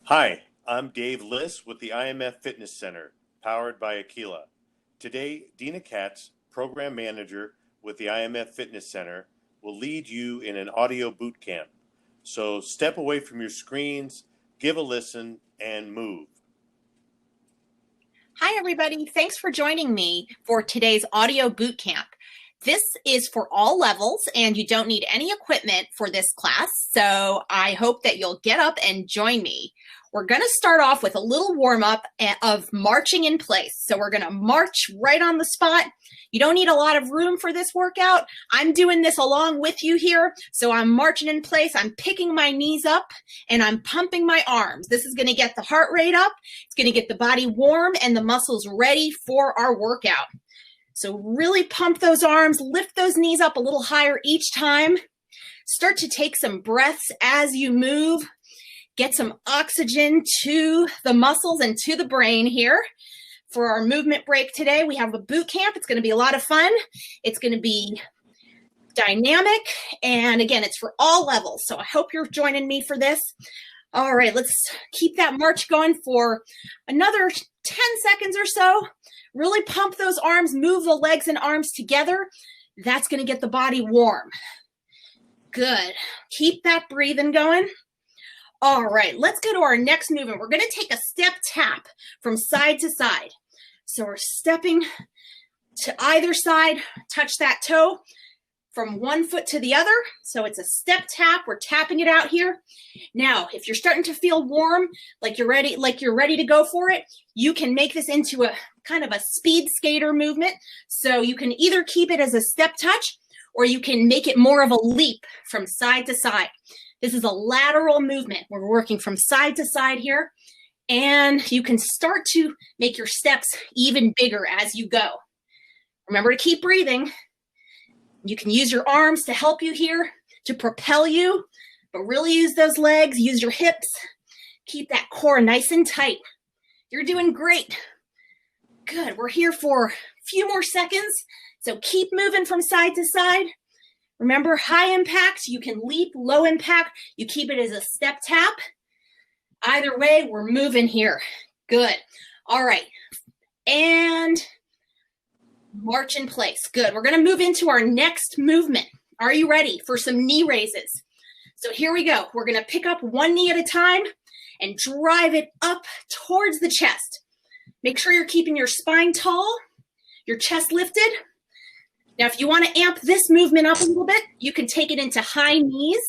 Hi, I'm Dave Liss with the IMF Fitness Center, powered by Aquila. Today, Dena Katz, Program Manager with the IMF Fitness Center, will lead you in an audio boot camp. So step away from your screens, give a listen, and move. Hi, everybody. Thanks for joining me for today's audio boot camp. This is for all levels, and you don't need any equipment for this class, so I hope that you'll get up and join me. We're going to start off with a little warm-up of marching in place. So we're going to march right on the spot. You don't need a lot of room for this workout. I'm doing this along with you here, so I'm marching in place. I'm picking my knees up, and I'm pumping my arms. This is going to get the heart rate up. It's going to get the body warm and the muscles ready for our workout. So really pump those arms, lift those knees up a little higher each time. Start to take some breaths as you move. Get some oxygen to the muscles and to the brain here. For our movement break today, we have a boot camp. It's going to be a lot of fun. It's going to be dynamic. And again, it's for all levels. So I hope you're joining me for this. All right, let's keep that march going for another 10 seconds or so. Really pump those arms, move the legs and arms together. That's going to get the body warm. Good. Keep that breathing going. All right, let's go to our next movement. We're going to take a step tap from side to side. So we're stepping to either side, touch that toe from one foot to the other. So it's a step tap. We're tapping it out here. Now, if you're starting to feel warm, like you're ready to go for it, you can make this into a kind of a speed skater movement. So you can either keep it as a step touch or you can make it more of a leap from side to side. This is a lateral movement. We're working from side to side here, and you can start to make your steps even bigger as you go. Remember to keep breathing. You can use your arms to help you here, to propel you, but really use those legs, use your hips. Keep that core nice and tight. You're doing great. Good. We're here for a few more seconds, so keep moving from side to side. Remember, high impact, you can leap. Low impact, you keep it as a step tap. Either way, we're moving here. Good. All right. And march in place. Good. We're going to move into our next movement. Are you ready for some knee raises? So here we go. We're going to pick up one knee at a time and drive it up towards the chest. Make sure you're keeping your spine tall, your chest lifted. Now, if you want to amp this movement up a little bit, you can take it into high knees,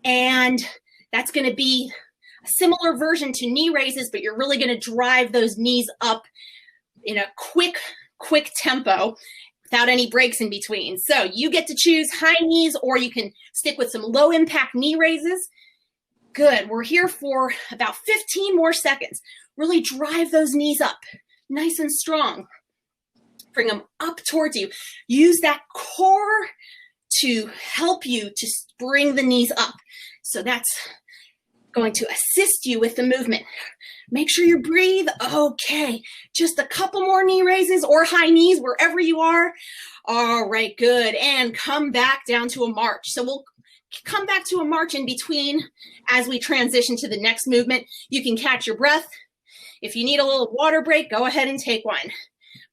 and that's going to be a similar version to knee raises, but you're really going to drive those knees up in a quick tempo without any breaks in between. So you get to choose high knees, or you can stick with some low impact knee raises. Good. We're here for about 15 more seconds. Really drive those knees up nice and strong. Bring them up towards you. Use that core to help you to bring the knees up. So that's going to assist you with the movement. Make sure you breathe. Okay, just a couple more knee raises or high knees wherever you are. All right, good. And come back down to a march. So we'll come back to a march in between as we transition to the next movement. You can catch your breath. If you need a little water break, go ahead and take one.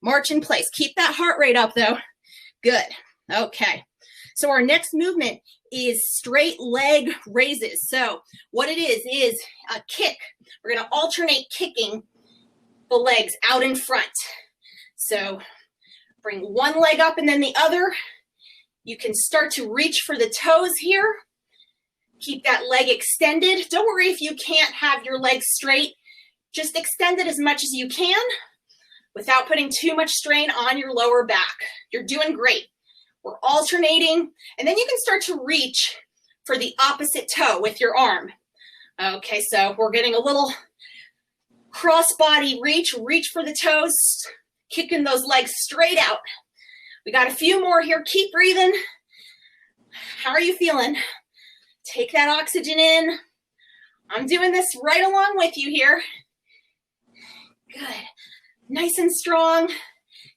March in place. Keep that heart rate up, though. Good. Okay. So our next movement is straight leg raises. So what it is a kick. We're going to alternate kicking the legs out in front. So bring one leg up and then the other. You can start to reach for the toes here. Keep that leg extended. Don't worry if you can't have your legs straight. Just extend it as much as you can without putting too much strain on your lower back. You're doing great. We're alternating, and then you can start to reach for the opposite toe with your arm. Okay, so we're getting a little cross-body reach for the toes, kicking those legs straight out. We got a few more here. Keep breathing. How are you feeling? Take that oxygen in. I'm doing this right along with you here. Good. Nice and strong.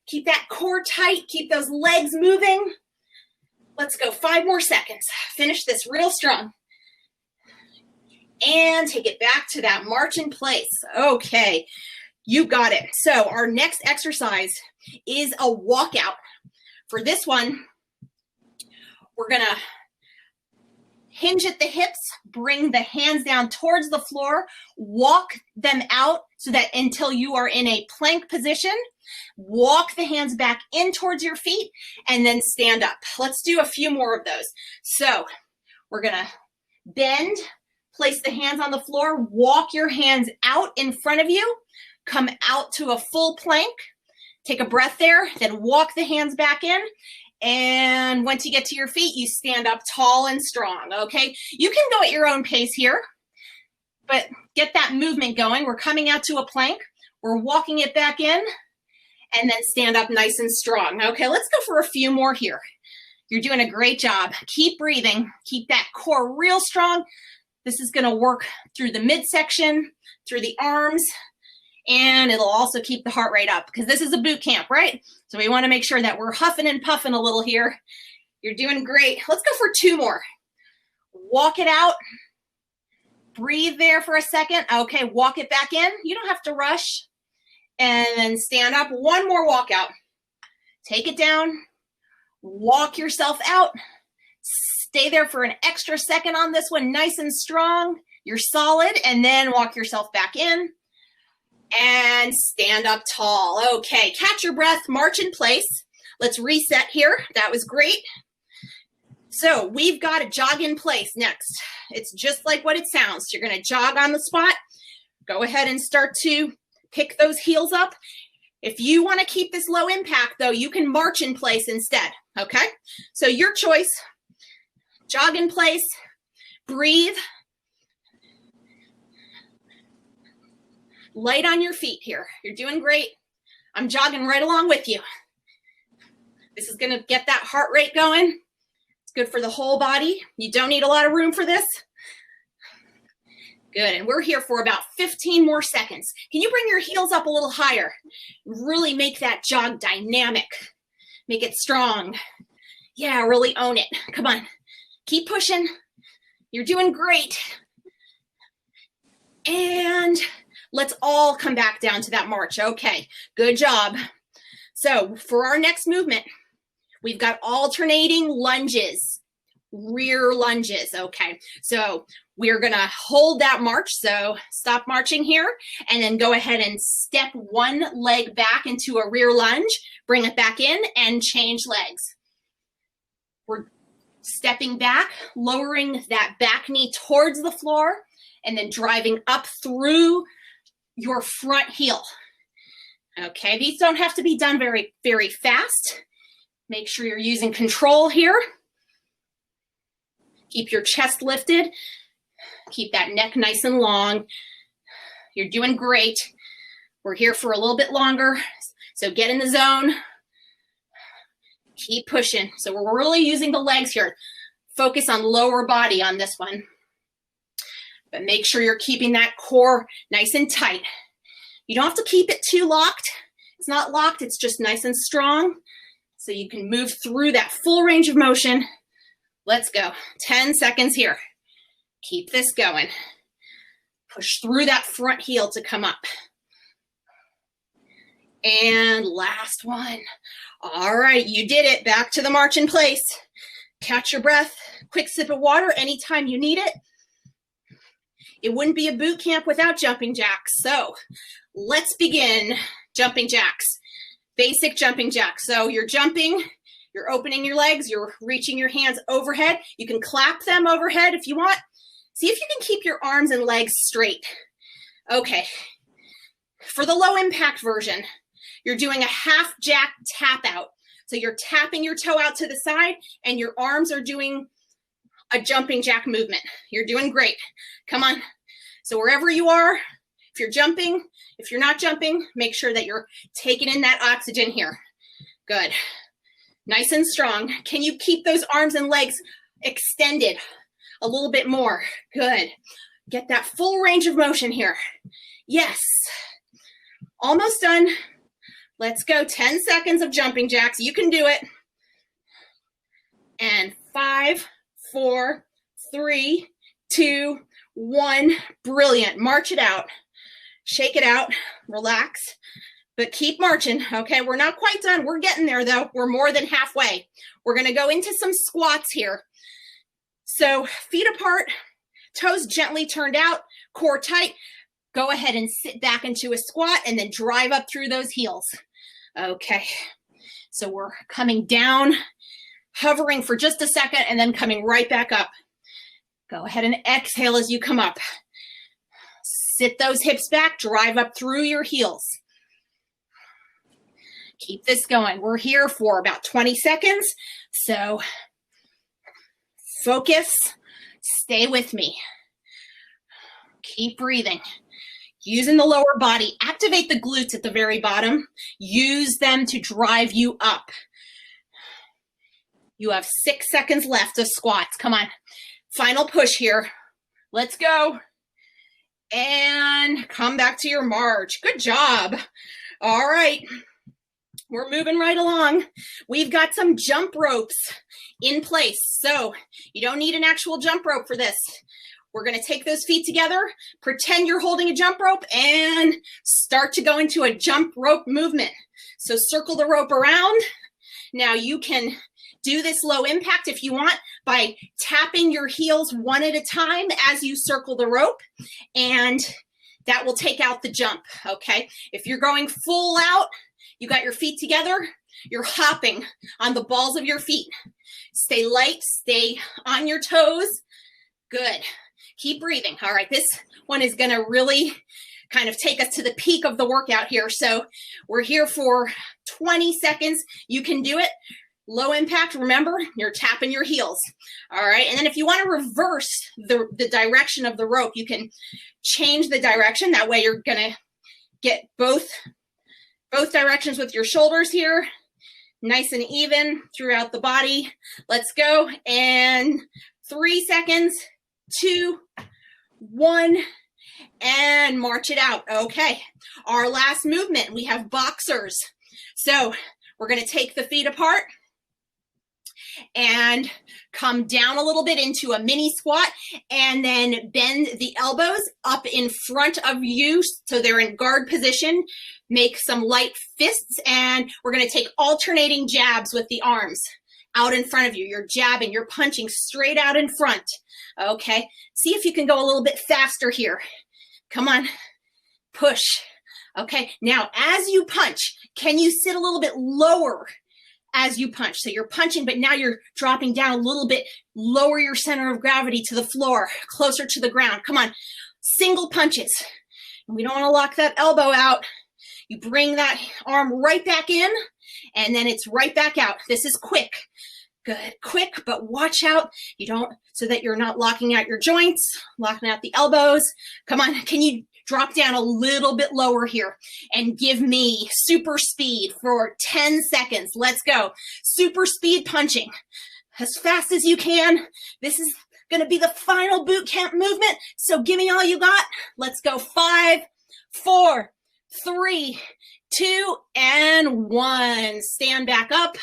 Keep that core tight. Keep those legs moving. Let's go 5 more seconds. Finish this real strong. And take it back to that march in place. Okay, you got it. So our next exercise is a walkout. For this one, we're gonna hinge at the hips, bring the hands down towards the floor, walk them out so that until you are in a plank position, walk the hands back in towards your feet, and then stand up. Let's do a few more of those. So we're gonna bend, place the hands on the floor, walk your hands out in front of you, come out to a full plank, take a breath there, then walk the hands back in. And once you get to your feet, you stand up tall and strong, okay? You can go at your own pace here, but get that movement going. We're coming out to a plank. We're walking it back in, and then stand up nice and strong. Okay, let's go for a few more here. You're doing a great job. Keep breathing. Keep that core real strong. This is going to work through the midsection, through the arms, and it'll also keep the heart rate up because this is a boot camp, right? So we want to make sure that we're huffing and puffing a little here. You're doing great. Let's go for two more. Walk it out. Breathe there for a second. Okay, walk it back in. You don't have to rush. And then stand up. One more walkout. Take it down. Walk yourself out. Stay there for an extra second on this one, nice and strong. You're solid, and then walk yourself back in and stand up tall. Okay, catch your breath, march in place. Let's reset here. That was great. So we've got a jog in place next. It's just like what it sounds. You're going to jog on the spot. Go ahead and start to pick those heels up. If you want to keep this low impact, though, you can march in place instead, okay? So your choice. Jog in place, breathe. Light on your feet here. You're doing great. I'm jogging right along with you. This is going to get that heart rate going. It's good for the whole body. You don't need a lot of room for this. Good, and we're here for about 15 more seconds. Can you bring your heels up a little higher? Really make that jog dynamic. Make it strong. Yeah, really own it. Come on. Keep pushing. You're doing great. And let's all come back down to that march. Okay, good job. So for our next movement, we've got alternating lunges, rear lunges. Okay, so we're going to hold that march. So stop marching here and then go ahead and step one leg back into a rear lunge, bring it back in and change legs. We're stepping back, lowering that back knee towards the floor, and then driving up through your front heel. Okay, these don't have to be done very, very fast. Make sure you're using control here. Keep your chest lifted. Keep that neck nice and long. You're doing great. We're here for a little bit longer, so get in the zone. Keep pushing. So we're really using the legs here. Focus on lower body on this one. But make sure you're keeping that core nice and tight. You don't have to keep it too locked. It's not locked, it's just nice and strong. So you can move through that full range of motion. Let's go. 10 seconds here. Keep this going. Push through that front heel to come up. And last one. All right, you did it. Back to the march in place. Catch your breath. Quick sip of water anytime you need it. It wouldn't be a boot camp without jumping jacks. So let's begin jumping jacks. Basic jumping jacks. So you're jumping, you're opening your legs, you're reaching your hands overhead. You can clap them overhead if you want. See if you can keep your arms and legs straight. Okay. For the low impact version, you're doing a half jack tap out. So you're tapping your toe out to the side and your arms are doing a jumping jack movement. You're doing great. Come on. So wherever you are, if you're jumping, if you're not jumping, make sure that you're taking in that oxygen here. Good. Nice and strong. Can you keep those arms and legs extended a little bit more? Good. Get that full range of motion here. Yes. Almost done. Let's go. 10 seconds of jumping jacks. You can do it. And 5, 4, 3, 2, 1. Brilliant. March it out. Shake it out. Relax. But keep marching. Okay, we're not quite done. We're getting there, though. We're more than halfway. We're going to go into some squats here. So feet apart, toes gently turned out, core tight. Go ahead and sit back into a squat and then drive up through those heels. Okay, so we're coming down, hovering for just a second, and then coming right back up. Go ahead and exhale as you come up. Sit those hips back, drive up through your heels. Keep this going. We're here for about 20 seconds, so focus, stay with me. Keep breathing. Using the lower body, activate the glutes at the very bottom. Use them to drive you up. You have 6 seconds left of squats. Come on. Final push here. Let's go. And come back to your march. Good job. All right. We're moving right along. We've got some jump ropes in place. So you don't need an actual jump rope for this. We're going to take those feet together, pretend you're holding a jump rope, and start to go into a jump rope movement. So circle the rope around. Now you can do this low impact if you want by tapping your heels one at a time as you circle the rope, and that will take out the jump, okay? If you're going full out, you got your feet together, you're hopping on the balls of your feet. Stay light, stay on your toes. Good. Keep breathing. All right, this one is going to really kind of take us to the peak of the workout here. So we're here for 20 seconds. You can do it. Low impact, remember, you're tapping your heels. All right, and then if you want to reverse the direction of the rope, you can change the direction. That way you're going to get both directions with your shoulders here, nice and even throughout the body. Let's go. And 3 seconds, 2, 1, and march it out. Okay, our last movement, we have boxers. So we're going to take the feet apart and come down a little bit into a mini squat, and then bend the elbows up in front of you so they're in guard position. Make some light fists, and we're going to take alternating jabs with the arms out in front of you. You're jabbing, you're punching straight out in front. Okay, see if you can go a little bit faster here. Come on, push. Okay, now as you punch, can you sit a little bit lower as you punch? So you're punching, but now you're dropping down a little bit. Lower your center of gravity to the floor, closer to the ground. Come on, single punches. And we don't want to lock that elbow out. You bring that arm right back in, and then it's right back out. This is quick. Good, quick, but watch out. You don't, so that you're not locking out your joints, locking out the elbows. Come on, can you drop down a little bit lower here and give me super speed for 10 seconds. Let's go. Super speed punching as fast as you can. This is going to be the final boot camp movement. So give me all you got. Let's go. 5, 4, 3, 2, and 1. Stand back up.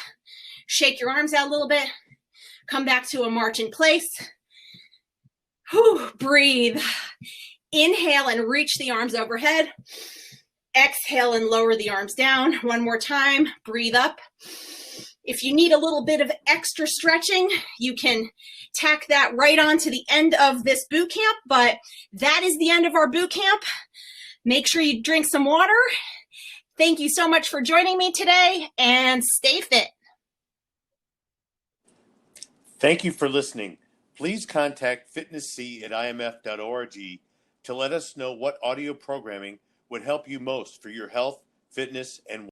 Shake your arms out a little bit. Come back to a march in place. Whew, breathe. Inhale and reach the arms overhead. Exhale and lower the arms down. One more time. Breathe up. If you need a little bit of extra stretching, you can tack that right on to the end of this boot camp, but that is the end of our boot camp. Make sure you drink some water. Thank you so much for joining me today, and stay fit. Thank you for listening. Please contact fitnessc@imf.org to let us know what audio programming would help you most for your health, fitness, and